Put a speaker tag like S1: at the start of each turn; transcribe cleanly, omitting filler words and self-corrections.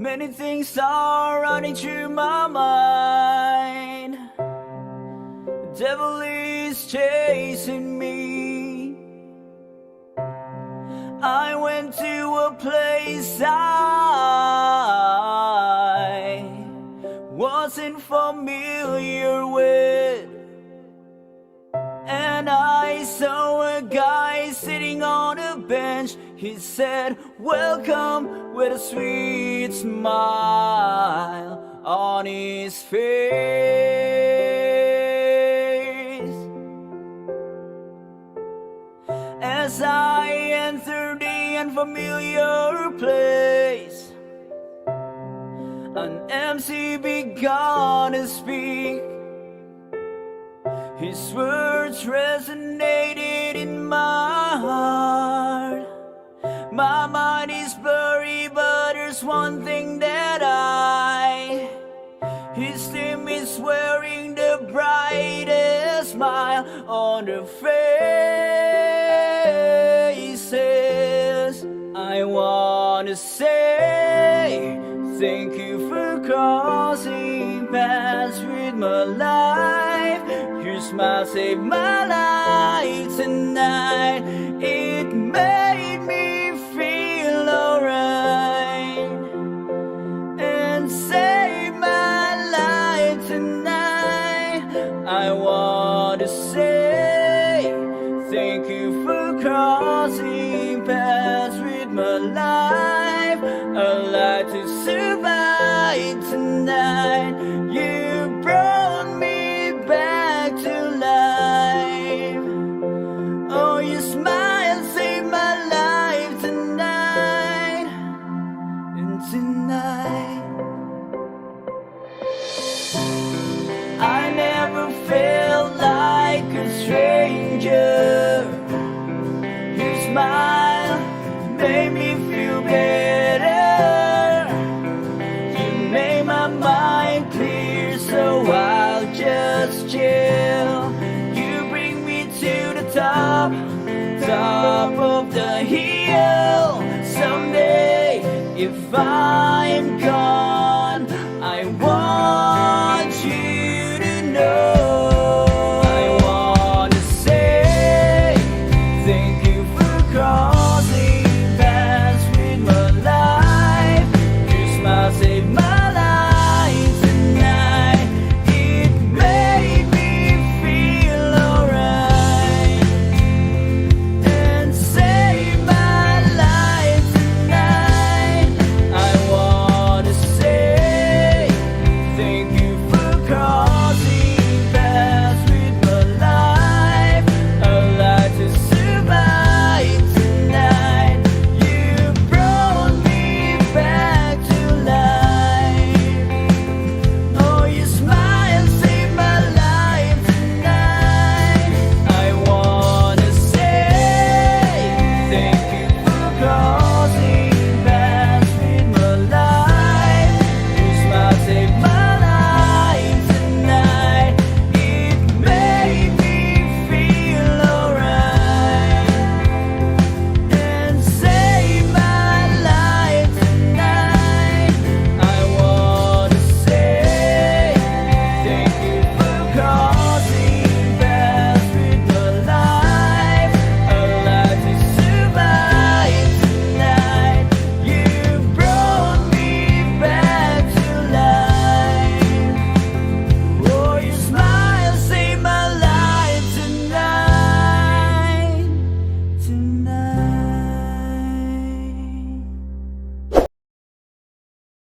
S1: Many things are running through my mind. The devil is chasing me. I went to a place I wasn't familiar with, and I saw a guy sitting on a bench. He said, "Welcome," with a sweet smile on his face. As I entered the unfamiliar place, an MC began to speak. His words resonated in my heart. My mind is blurry, but there's one thing that his team is wearing the brightest smile on their faces. I wanna say thank you for crossing paths with my life. Your smile saved my life tonight. It made me feel alright and saved my life tonight. I want to say thank you for crossing paths with my life. I'd like to survive tonight. You brought me back to life. Oh, your smile saved my life tonight. And tonight I never felt like a stranger. Your smile made me feel better. You made my mind clear, so I'll just chill. You bring me to the top of the hill. Someday, if I'm gone,